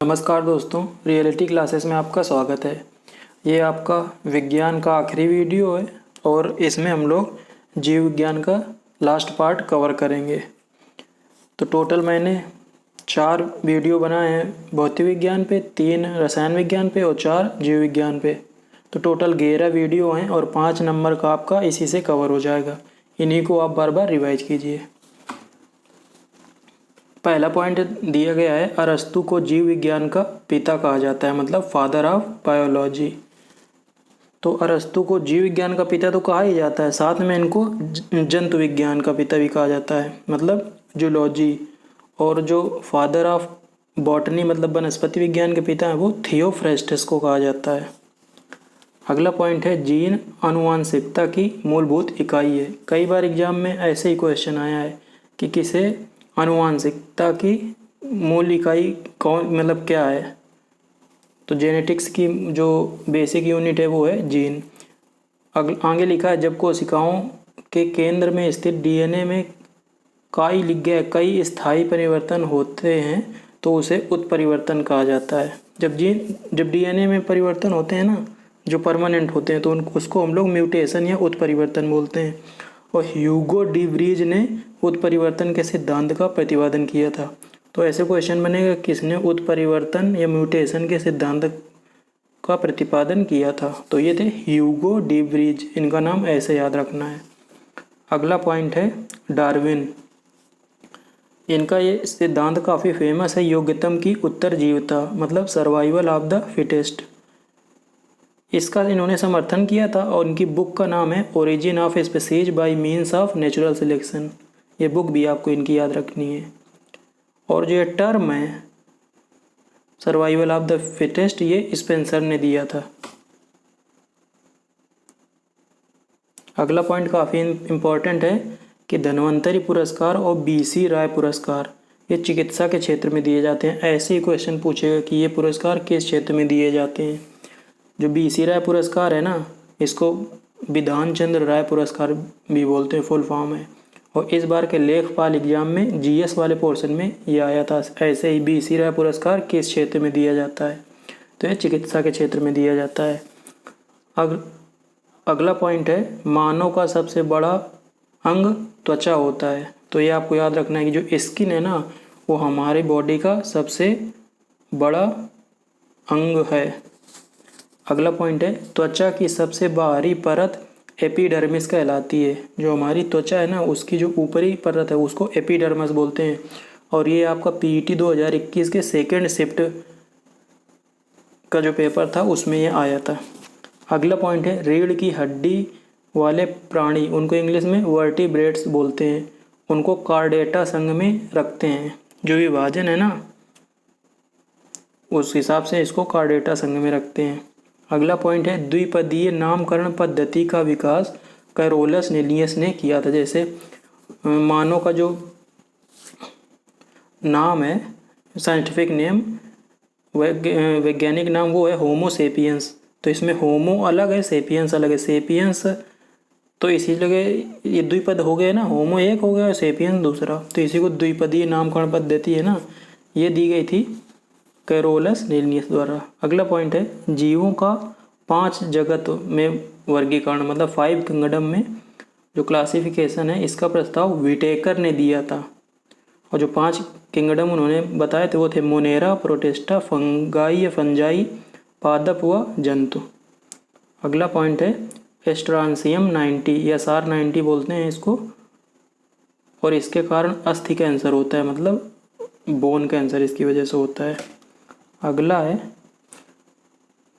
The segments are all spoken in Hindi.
नमस्कार दोस्तों, रियलिटी क्लासेस में आपका स्वागत है। ये आपका विज्ञान का आखिरी वीडियो है और इसमें हम लोग जीव विज्ञान का लास्ट पार्ट कवर करेंगे। तो टोटल मैंने 4 वीडियो बनाए हैं, भौतिक विज्ञान पे, 3 रसायन विज्ञान पे और 4 जीव विज्ञान पे। तो टोटल 11 वीडियो हैं और 5 नंबर का आपका इसी से कवर हो जाएगा। इन्हीं को आप बार बार रिवाइज कीजिए। पहला पॉइंट दिया गया है, अरस्तु को जीव विज्ञान का पिता कहा जाता है, मतलब फादर ऑफ बायोलॉजी। तो अरस्तु को जीव विज्ञान का पिता तो कहा ही जाता है, साथ में इनको जंतु विज्ञान का पिता भी कहा जाता है, मतलब जूलॉजी। और जो फादर ऑफ बॉटनी मतलब वनस्पति विज्ञान के पिता हैं, वो थियोफ्रेस्टस को कहा जाता है। अगला पॉइंट है, जीन आनुवंशिकता की मूलभूत इकाई है। कई बार एग्जाम में ऐसे ही क्वेश्चन आया है कि किसे आनुवंशिकता की मूल इकाई कौन मतलब क्या है। तो जेनेटिक्स की जो बेसिक यूनिट है वो है जीन। आगे लिखा है, जब कोशिकाओं के केंद्र में स्थित डीएनए में कई स्थायी परिवर्तन होते हैं तो उसे उत्परिवर्तन कहा जाता है। जब डीएनए में परिवर्तन होते हैं ना, जो परमानेंट होते हैं, तो उसको हम लोग म्यूटेशन या उत्परिवर्तन बोलते हैं। और ह्यूगो डी व्रीज ने उत्परिवर्तन के सिद्धांत का प्रतिपादन किया था। तो ऐसे क्वेश्चन बनेगा, किसने उत्परिवर्तन या म्यूटेशन के सिद्धांत का प्रतिपादन किया था। तो ये थे ह्यूगो डी व्रीज, इनका नाम ऐसे याद रखना है। अगला पॉइंट है डार्विन। इनका ये सिद्धांत काफ़ी फेमस है, योग्यतम की उत्तरजीविता मतलब सर्वाइवल ऑफ द फिटेस्ट। इसका इन्होंने समर्थन किया था और इनकी बुक का नाम है origin of species bye means of natural selection. ये बुक भी आपको इनकी याद रखनी है। और जो ये टर्म है सर्वाइवल ऑफ द फिटेस्ट, ये स्पेंसर ने दिया था। अगला पॉइंट काफ़ी इम्पोर्टेंट है कि धन्वंतरी पुरस्कार और बीसी राय पुरस्कार ये चिकित्सा के क्षेत्र में दिए जाते हैं। ऐसे ही क्वेश्चन पूछेगा कि ये पुरस्कार किस क्षेत्र में दिए जाते हैं। जो बीसी राय पुरस्कार है ना, इसको विधान चंद्र राय पुरस्कार भी बोलते हैं, फुल फॉर्म है। और इस बार के लेखपाल एग्जाम में जीएस वाले पोर्शन में ये आया था। ऐसे ही बीसी राय पुरस्कार किस क्षेत्र में दिया जाता है, तो ये चिकित्सा के क्षेत्र में दिया जाता है। अगला पॉइंट है, मानव का सबसे बड़ा अंग त्वचा होता है। तो ये आपको याद रखना है कि जो स्किन है ना, वो हमारी बॉडी का सबसे बड़ा अंग है। अगला पॉइंट है, त्वचा की सबसे बाहरी परत एपिडर्मिस कहलाती है। जो हमारी त्वचा है ना, उसकी जो ऊपरी परत है उसको एपिडर्मिस बोलते हैं। और ये आपका पीईटी 2021 के सेकेंड शिफ्ट का जो पेपर था उसमें ये आया था। अगला पॉइंट है, रीढ़ की हड्डी वाले प्राणी, उनको इंग्लिश में वर्टिब्रेट्स बोलते हैं, उनको कार्डेटा संघ में रखते हैं। जो विभाजन है ना, उस हिसाब से इसको कार्डेटा संघ में रखते हैं। अगला पॉइंट है, द्विपदीय नामकरण पद्धति का विकास कैरोलस लिनियस ने किया था। जैसे मानव का जो नाम है, साइंटिफिक नेम, वैज्ञानिक नाम वो है होमो सेपियंस। तो इसमें होमो अलग है, सेपियंस अलग है। सेपियंस तो इसी जगह ये द्विपद हो गए ना, होमो एक हो गया और सेपियंस दूसरा, तो इसी को द्विपदीय नामकरण पद्धति है ना, ये दी गई थी कैरोलस लिनियस द्वारा। अगला पॉइंट है, जीवों का 5 जगत में वर्गीकरण मतलब 5 किंगडम में जो क्लासिफिकेशन है, इसका प्रस्ताव विटेकर ने दिया था। और जो 5 किंगडम उन्होंने बताए थे वो थे मोनेरा, प्रोटिस्टा, फंजाई, पादप व जंतु। अगला पॉइंट है स्ट्रांसियम 90 या SR 90 बोलते हैं इसको, और इसके कारण अस्थि कैंसर होता है, मतलब बोन कैंसर इसकी वजह से होता है। अगला है,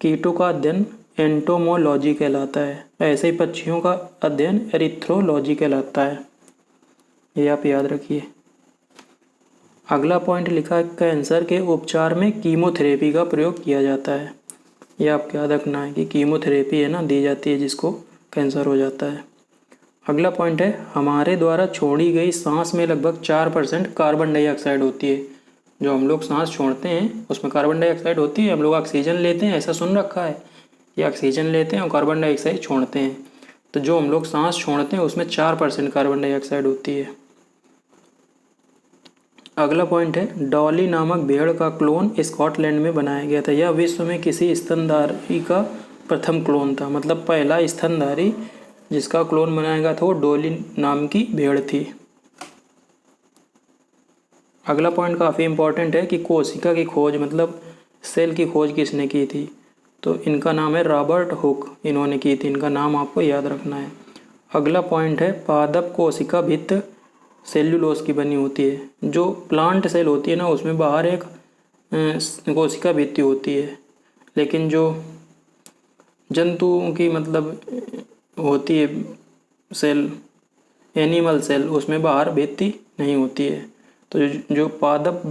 कीटों का अध्ययन एंटोमोलॉजी कहलाता है। ऐसे ही पक्षियों का अध्ययन एरिथ्रोलॉजी कहलाता है, ये आप याद रखिए। अगला पॉइंट लिखा है, कैंसर के उपचार में कीमोथेरेपी का प्रयोग किया जाता है। ये आपको याद रखना है कि कीमोथेरेपी है ना, दी जाती है जिसको कैंसर हो जाता है। अगला पॉइंट है, हमारे द्वारा छोड़ी गई सांस में लगभग 4% कार्बन डाइऑक्साइड होती है। जो हम लोग सांस छोड़ते हैं उसमें कार्बन डाइऑक्साइड होती है, हम लोग ऑक्सीजन लेते हैं, ऐसा सुन रखा है। ये ऑक्सीजन लेते हैं और कार्बन डाइऑक्साइड छोड़ते हैं। तो जो हम लोग सांस छोड़ते हैं उसमें 4% कार्बन डाइऑक्साइड होती है। अगला पॉइंट है डॉली नामक भेड़ का क्लोन स्कॉटलैंड में बनाया गया था। यह विश्व में किसी स्तनधारी का प्रथम क्लोन था। मतलब पहला स्तनधारी जिसका क्लोन बनाया गया था वो डॉली नाम की भेड़ थी। अगला पॉइंट काफ़ी इंपॉर्टेंट है कि कोशिका की खोज मतलब सेल की खोज किसने की थी। तो इनका नाम है रॉबर्ट हुक, इन्होंने की थी। इनका नाम आपको याद रखना है। अगला पॉइंट है पादप कोशिका भित्त सेल्यूलोज की बनी होती है। जो प्लांट सेल होती है ना उसमें बाहर एक कोशिका भित्ति होती है, लेकिन जो जंतुओं की मतलब होती है सेल, एनिमल सेल, उसमें बाहर भित्ति नहीं होती है। तो जो पादप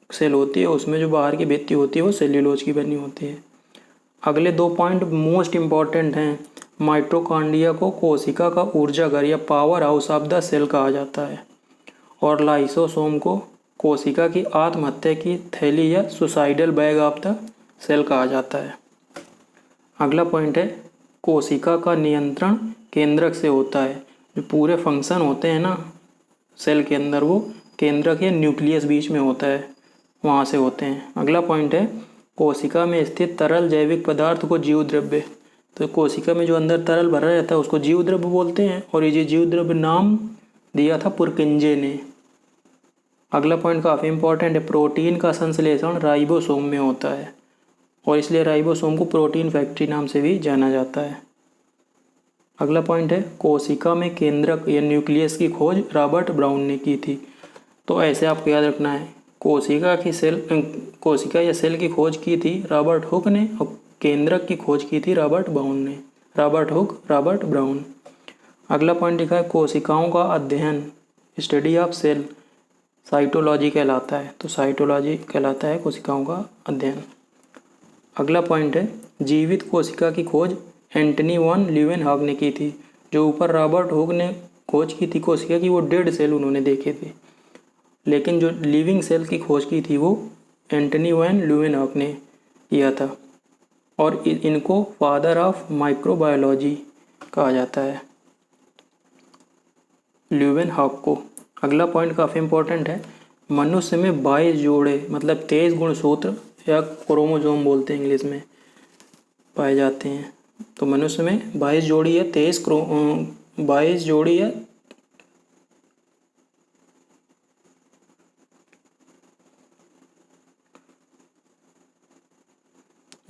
सेल होती है उसमें जो बाहर की भित्ति होती है वो सेल्यूलोज की बनी होती है। अगले 2 पॉइंट मोस्ट इम्पॉर्टेंट हैं। माइटोकॉन्ड्रिया को कोशिका का ऊर्जाघर या power house of the cell कहा जाता है, और लाइसोसोम को कोशिका की आत्महत्या की थैली या suicidal bag of the cell कहा जाता है। अगला पॉइंट है कोशिका का नियंत्रण केंद्रक से होता है। जो पूरे फंक्शन होते हैं ना सेल के अंदर वो केंद्रक या न्यूक्लियस बीच में होता है, वहाँ से होते हैं। अगला पॉइंट है कोशिका में स्थित तरल जैविक पदार्थ को जीव द्रव्य। तो कोशिका में जो अंदर तरल भरा रहता है उसको जीव द्रव्य बोलते हैं, और ये जीव द्रव्य नाम दिया था पुरकिंजे ने। अगला पॉइंट काफ़ी इंपॉर्टेंट है प्रोटीन का संश्लेषण राइबोसोम में होता है, और इसलिए राइबोसोम को प्रोटीन फैक्ट्री नाम से भी जाना जाता है। अगला पॉइंट है कोशिका में केंद्रक या न्यूक्लियस की खोज रॉबर्ट ब्राउन ने की थी। तो ऐसे आपको याद रखना है कोशिका या सेल की खोज की थी रॉबर्ट हुक ने, और केंद्रक की खोज की थी रॉबर्ट ब्राउन ने। Robert Hooke, Robert brown. अगला पॉइंट लिखा है कोशिकाओं का अध्ययन स्टडी ऑफ सेल साइटोलॉजी कहलाता है। तो साइटोलॉजी कहलाता है कोशिकाओं का अध्ययन। अगला पॉइंट है जीवित कोशिका की खोज एंटनी वॉन ल्यूवेनहॉक ने की थी। जो ऊपर रॉबर्ट हुक ने खोज की थी कोशिका की वो डेड सेल उन्होंने देखे थे, लेकिन जो लिविंग सेल की खोज की थी वो एंटनी वैन ल्यूवेनहॉक ने किया था, और इनको फादर ऑफ माइक्रोबायोलॉजी कहा जाता है, ल्यूवेनहॉक को। अगला पॉइंट काफ़ी इंपॉर्टेंट है मनुष्य में 22 जोड़े मतलब 23 गुणसूत्र या क्रोमोसोम बोलते हैं इंग्लिश में पाए जाते हैं। तो मनुष्य में 22 जोड़ी या 22 जोड़ी या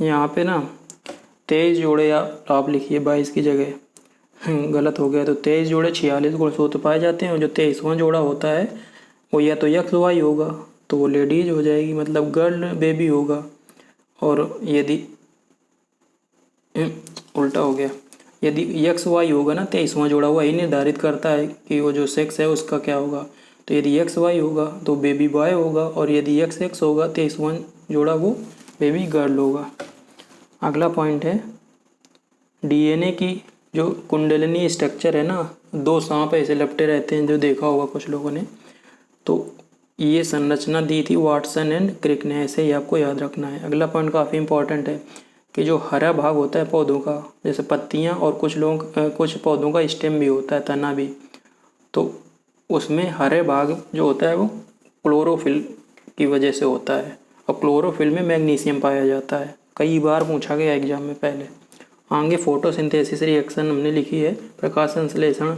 यहाँ पे ना 23 जोड़े, या आप लिखिए 22 की जगह, गलत हो गया। तो 23 जोड़े 46 गुणसूत्र पाए जाते हैं, और जो 23वां जोड़ा होता है वो या तो यक्स वाई होगा तो वो लेडीज हो जाएगी मतलब गर्ल बेबी होगा, और यदि उल्टा हो गया, यदि यक्स वाई होगा ना 23वां जोड़ा वही निर्धारित करता है कि वो जो सेक्स है उसका क्या होगा। तो यदि यक्स वाई होगा तो बेबी बॉय होगा, और यदि यक्स एक्स होगा 23वां जोड़ा वो बेबी गर्ल होगा। अगला पॉइंट है डीएनए की जो कुंडलिनी स्ट्रक्चर है ना, 2 सांप ऐसे लपटे रहते हैं जो देखा होगा कुछ लोगों ने। तो ये संरचना दी थी वाटसन एंड क्रिक ने, ऐसे ही आपको याद रखना है। अगला पॉइंट काफ़ी इंपॉर्टेंट है कि जो हरा भाग होता है पौधों का, जैसे पत्तियां, और कुछ पौधों का स्टेम भी होता है, तना भी, तो उसमें हरे भाग जो होता है वो क्लोरोफिल की वजह से होता है, और क्लोरोफिल में मैग्नीशियम पाया जाता है। कई बार पूछा गया एग्जाम में पहले। आगे फोटोसिंथेसिस रिएक्शन हमने लिखी है, प्रकाश संश्लेषण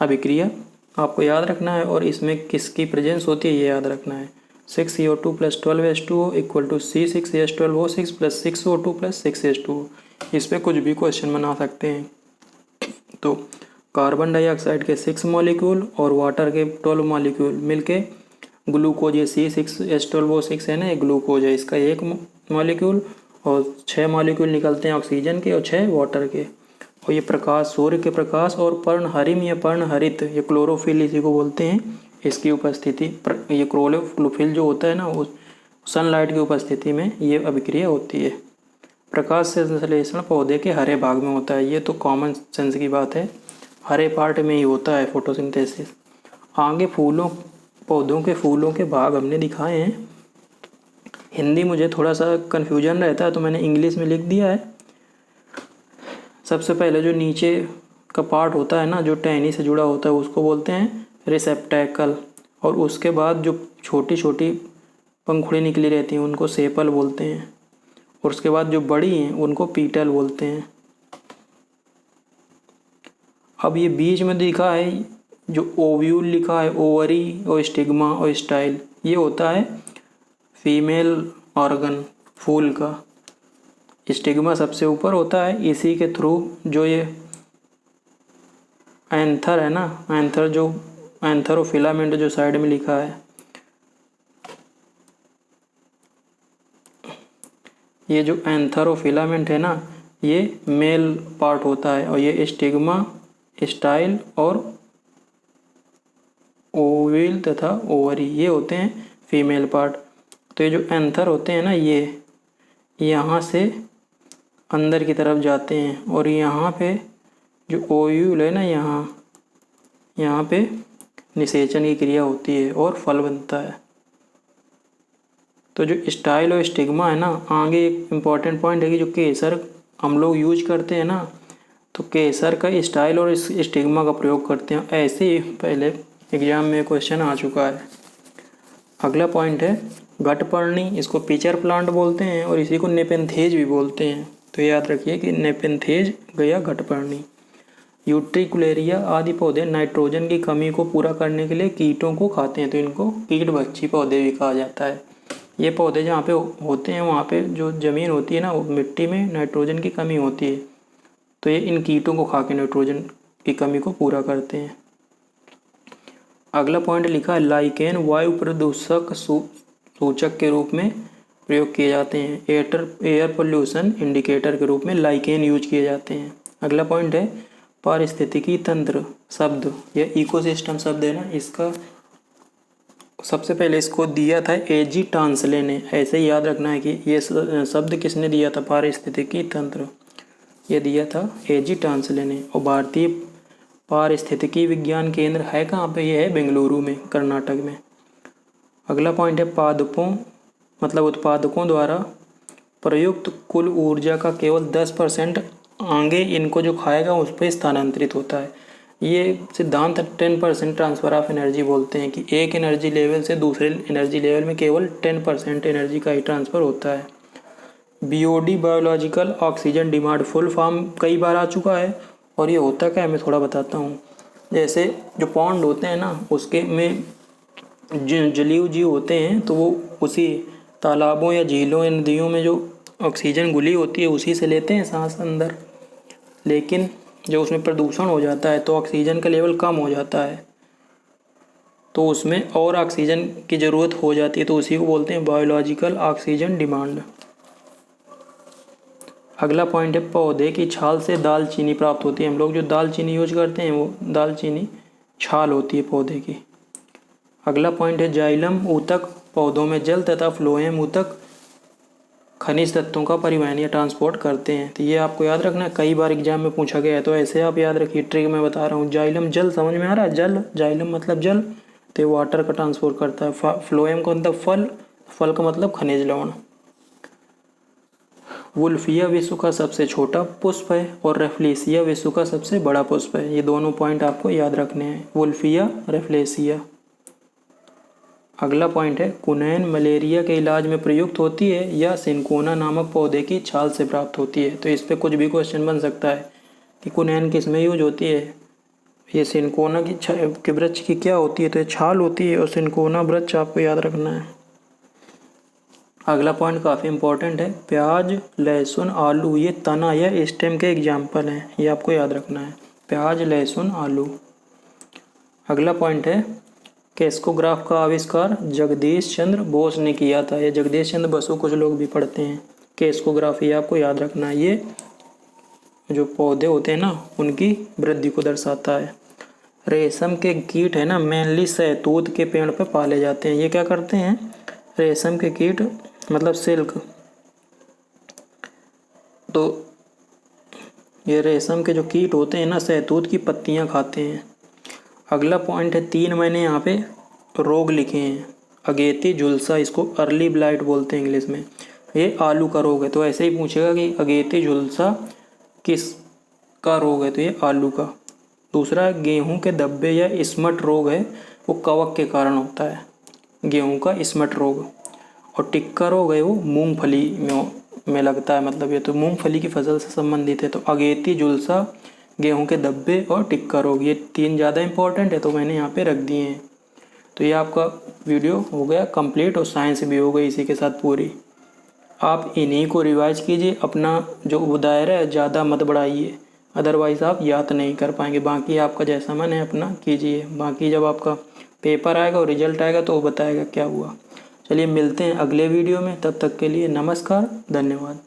अभिक्रिया, आपको याद रखना है, और इसमें किसकी प्रेजेंस होती है ये याद रखना है। 6CO2 + 12H2O = C6H12O6 + 6O2 + 6H2O। इस पर कुछ भी क्वेश्चन बना सकते हैं। तो कार्बन डाइऑक्साइड के 6 मॉलिक्यूल और वाटर के 12 मॉलिक्यूल मिलके ग्लूकोज, ये C6H12O6 है ना, ये ग्लूकोज है, इसका 1 मॉलिक्यूल, और 6 मॉलिक्यूल निकलते हैं ऑक्सीजन के और 6 वाटर के। और ये प्रकाश, सूर्य के प्रकाश और पर्णहरिम या पर्णहरित, ये क्लोरोफिल इसी को बोलते हैं, इसकी उपस्थिति, ये क्लोरोफिल जो होता है ना वो सनलाइट की उपस्थिति में ये अभिक्रिया होती है। प्रकाश संश्लेषण पौधे के हरे भाग में होता है, ये तो कॉमन सेंस की बात है, हरे पार्ट में ही होता है फोटोसिंथेसिस। आगे पौधों के फूलों के भाग हमने दिखाए हैं। हिंदी मुझे थोड़ा सा कन्फ्यूजन रहता है तो मैंने इंग्लिश में लिख दिया है। सबसे पहले जो नीचे का पार्ट होता है ना, जो टहनी से जुड़ा होता है, उसको बोलते हैं रिसेप्टैकल, और उसके बाद जो छोटी छोटी पंखुड़ी निकली रहती हैं उनको सेपल बोलते हैं, और उसके बाद जो बड़ी हैं उनको पीटल बोलते हैं। अब ये बीच में दिखा है जो ओव्यूल लिखा है, ओवरी और स्टिग्मा और स्टाइल, ये होता है फीमेल ऑर्गन फूल का। स्टिग्मा सबसे ऊपर होता है, इसी के थ्रू जो ये एंथर है ना, एंथर जो एंथर और फिलामेंट जो साइड में लिखा है, ये जो एंथर और फिलामेंट है ना, ये मेल पार्ट होता है, और ये स्टिग्मा, स्टाइल और ओविल तथा ओवरी ये होते हैं फीमेल पार्ट। तो ये जो एंथर होते हैं ना, ये यहाँ से अंदर की तरफ जाते हैं, और यहाँ पे जो ओव्यूल है ना, यहाँ पे निषेचन की क्रिया होती है और फल बनता है। तो जो स्टाइल और स्टिग्मा है ना, आगे एक इम्पॉर्टेंट पॉइंट है कि जो केसर हम लोग यूज करते हैं ना, तो केसर का स्टाइल और स्टिग्मा का प्रयोग करते हैं। ऐसे ही पहले एग्जाम में क्वेश्चन आ चुका है। अगला पॉइंट है घटपर्णी, इसको पिचर प्लांट बोलते हैं और इसी को नेपेंथेज भी बोलते हैं। तो याद रखिए कि नेपेंथेज गया घटपर्णी। यूट्रिकुलेरिया आदि पौधे नाइट्रोजन की कमी को पूरा करने के लिए कीटों को खाते हैं, तो इनको कीटभक्षी पौधे भी कहा जाता है। ये पौधे जहाँ पे होते हैं वहाँ पे जो ज़मीन होती है ना, वो मिट्टी में नाइट्रोजन की कमी होती है, तो ये इन कीटों को खा के नाइट्रोजन की कमी को पूरा करते हैं। अगला पॉइंट लिखा है लाइकेन वायु प्रदूषक सूचक के रूप में प्रयोग किए जाते हैं। एयर पोल्यूशन इंडिकेटर के रूप में लाइकेन यूज किए जाते हैं। अगला पॉइंट है पारिस्थितिकी तंत्र शब्द, यह इकोसिस्टम शब्द है ना, इसका सबसे पहले इसको दिया था एजी टांसले ने। ऐसे ही याद रखना है कि ये शब्द किसने दिया था, पारिस्थितिकी तंत्र, ये दिया था एजी टांसले ने। और भारतीय पारिस्थितिकी विज्ञान केंद्र है कहाँ पे, ये है बेंगलुरु में, कर्नाटक में। अगला पॉइंट है पादपों मतलब उत्पादकों द्वारा प्रयुक्त कुल ऊर्जा का केवल 10% आगे इनको जो खाएगा उस पर स्थानांतरित होता है। ये सिद्धांत 10% ट्रांसफ़र ऑफ एनर्जी बोलते हैं कि एक एनर्जी लेवल से दूसरे एनर्जी लेवल में केवल 10% एनर्जी का ही ट्रांसफ़र होता है। BOD biological oxygen demand full form कई बार आ चुका है, और ये होता क्या है मैं थोड़ा बताता हूँ। जैसे जो पॉन्ड होते हैं ना, उसके में जलीय जीव होते हैं, तो वो उसी तालाबों या झीलों या नदियों में जो ऑक्सीजन घुली होती है उसी से लेते हैं सांस अंदर। लेकिन जब उसमें प्रदूषण हो जाता है तो ऑक्सीजन का लेवल कम हो जाता है, तो उसमें और ऑक्सीजन की ज़रूरत हो जाती है, तो उसी को बोलते हैं बायोलॉजिकल ऑक्सीजन डिमांड। अगला पॉइंट है पौधे की छाल से दालचीनी प्राप्त होती है। हम लोग जो दालचीनी यूज करते हैं वो दालचीनी छाल होती है पौधे की। अगला पॉइंट है जाइलम ऊतक पौधों में जल तथा फ्लोएम ऊतक खनिज तत्वों का परिवहन या ट्रांसपोर्ट करते हैं। तो ये आपको याद रखना है, कई बार एग्जाम में पूछा गया है, तो ऐसे आप याद रखिए। ट्रिक मैं बता रहा हूँ। जाइलम जल समझ में आ रहा है, जल, जाइलम मतलब जल, तो ये वाटर का ट्रांसपोर्ट करता है। फ्लोएम का मतलब फल, फल का मतलब खनिज लवण। वुल्फिया विश्व का सबसे छोटा पुष्प है और रेफ्लेसिया विश्व का सबसे बड़ा पुष्प है। ये दोनों पॉइंट आपको याद रखने हैं, वुल्फिया, रेफ्लेसिया। अगला पॉइंट है कुनैन मलेरिया के इलाज में प्रयुक्त होती है या सिनकोना नामक पौधे की छाल से प्राप्त होती है। तो इस पे कुछ भी क्वेश्चन बन सकता है कि कुनैन किस में यूज होती है। ये सिनकोना की वृक्ष की क्या होती है, तो ये छाल होती है, और सिनकोना वृक्ष आपको याद रखना है। अगला पॉइंट काफ़ी इंपॉर्टेंट है, प्याज, लहसुन, आलू ये तना या स्टेम के एग्जाम्पल हैं, ये आपको याद रखना है, प्याज, लहसुन, आलू। अगला पॉइंट है कैस्कोग्राफ का आविष्कार जगदीश चंद्र बोस ने किया था। ये जगदीश चंद्र बसु कुछ लोग भी पढ़ते हैं। कैस्कोग्राफ ये आपको याद रखना है, ये जो पौधे होते हैं ना उनकी वृद्धि को दर्शाता है। रेशम के कीट है ना, मेनली शहतूत के पेड़ पर पाले जाते हैं। ये क्या करते हैं, रेशम के कीट मतलब सिल्क, तो ये रेशम के जो कीट होते हैं ना शहतूत की पत्तियां खाते हैं। अगला पॉइंट है 3 मैंने यहाँ पे रोग लिखे हैं। अगेती झुलसा, इसको अर्ली ब्लाइट बोलते हैं इंग्लिश में, ये आलू का रोग है। तो ऐसे ही पूछेगा कि अगेती झुलसा किस का रोग है, तो ये आलू का। दूसरा गेहूं के धब्बे या स्मट रोग है, वो कवक के कारण होता है, गेहूं का स्मट रोग। और टिक्का रोग है वो मूंगफली में लगता है, मतलब ये तो मूंगफली की फसल से संबंधित है। तो अगेती, झुलसा, गेहूं के धब्बे और टिक्का रोग, ये 3 ज़्यादा इंपॉर्टेंट है तो मैंने यहाँ पे रख दिए हैं। तो ये आपका वीडियो हो गया कंप्लीट और साइंस भी हो गई इसी के साथ पूरी। आप इन्हीं को रिवाइज कीजिए, अपना जो दायरा है ज़्यादा मत बढ़ाइए, अदरवाइज़ आप याद नहीं कर पाएंगे। बाकी आपका जैसा मन है अपना कीजिए, बाकी जब आपका पेपर आएगा और रिजल्ट आएगा तो वो बताएगा क्या हुआ। चलिए मिलते हैं अगले वीडियो में, तब तक के लिए नमस्कार, धन्यवाद।